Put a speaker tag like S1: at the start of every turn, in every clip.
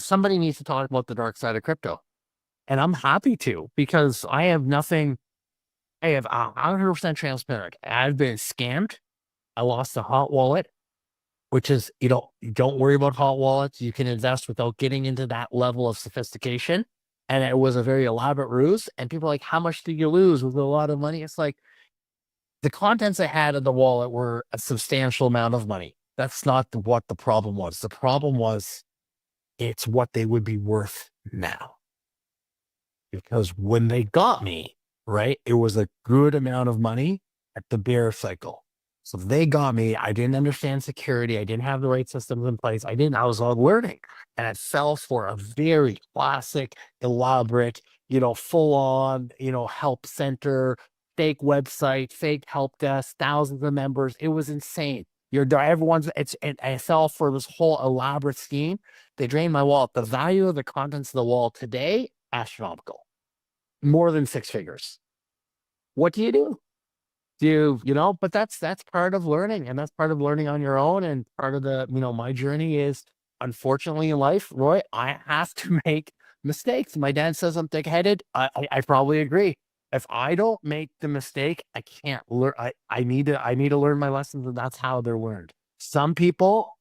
S1: somebody needs to talk about the dark side of crypto. And I'm happy to, because I have nothing. I have 100% transparent. I've been scammed. I lost a hot wallet, which is, you don't worry about hot wallets. You can invest without getting into that level of sophistication. And it was a very elaborate ruse. And people are like, how much did you lose? Was it a lot of money? It's like, the contents I had in the wallet were a substantial amount of money. That's not what the problem was. The problem was it's what they would be worth now. Because when they got me, right, it was a good amount of money at the bear cycle. So they got me. I didn't understand security. I didn't have the right systems in place. I was all learning. And I fell for a very classic, elaborate, full on, help center, fake website, fake help desk, thousands of members. It was insane. And I fell for this whole elaborate scheme. They drained my wallet. The value of the contents of the wallet today, astronomical, more than six figures. What do you do? But that's part of learning, and that's part of learning on your own. And part of my journey is, unfortunately, in life, Roy, I have to make mistakes. My dad says I'm thick-headed. I probably agree. If I don't make the mistake, I can't learn. I need to learn my lessons, and that's how they're learned. Some people,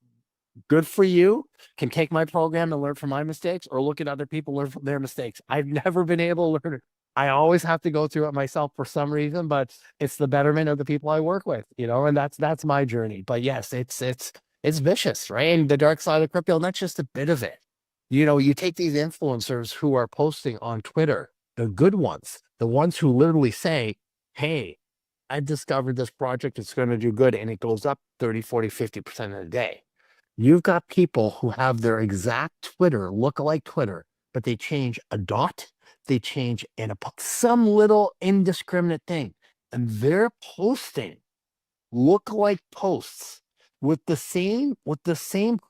S1: good for you, can take my program and learn from my mistakes, or look at other people, learn from their mistakes. I've never been able to learn it. I always have to go through it myself for some reason, but it's the betterment of the people I work with, and that's my journey. But yes, it's vicious, right? And the dark side of crypto, not just a bit of it. You take these influencers who are posting on Twitter, the good ones, the ones who literally say, hey, I discovered this project, it's going to do good, and it goes up 30, 40, 50% in a day. You've got people who have their exact Twitter, look-alike Twitter, but they change a dot, they change some little indiscriminate thing, and they're posting look-alike posts with the same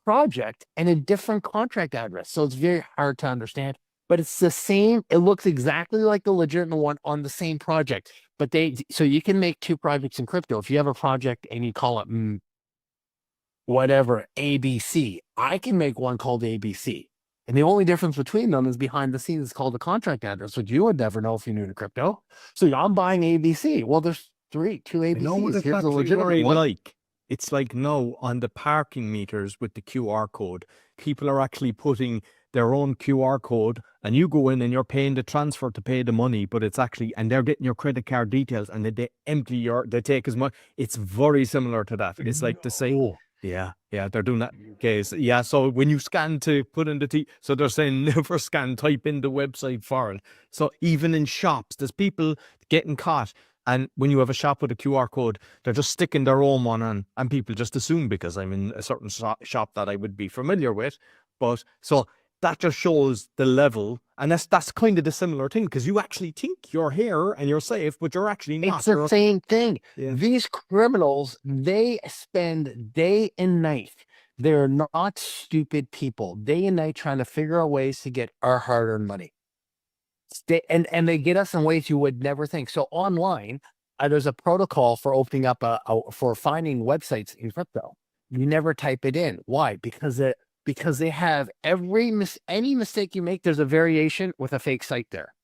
S1: project and a different contract address. So it's very hard to understand, but it's the same. It looks exactly like the legitimate one on the same project. But so you can make two projects in crypto. If you have a project and you call it whatever, ABC, I can make one called ABC. And the only difference between them is behind the scenes it's called a contract address, which you would never know if you knew to crypto. So I'm buying ABC. Well, there's two ABCs.
S2: I know what it's
S1: Here's a
S2: actually
S1: legitimate one.
S2: like. It's like now on the parking meters with the QR code, people are actually putting their own QR code, and you go in and you're paying the transfer to pay the money, but it's actually, and they're getting your credit card details, and they take as much. It's very similar to that. It's like the same. Yeah, they're doing that. Okay, so, yeah, so when you scan to put in so they're saying never scan, type in the website for it. So even in shops, there's people getting caught. And when you have a shop with a QR code, they're just sticking their own one on, and people just assume because I'm in a certain shop that I would be familiar with. But so that just shows the level. And that's kind of the similar thing, because you actually think you're here and you're safe, but you're actually not.
S1: It's the same thing. Yeah. These criminals, they spend day and night. They're not stupid people. Day and night trying to figure out ways to get our hard-earned money. And they get us in ways you would never think. So online, there's a protocol for opening up for finding websites in crypto. You never type it in. Why? Because they have any mistake you make, there's a variation with a fake site there.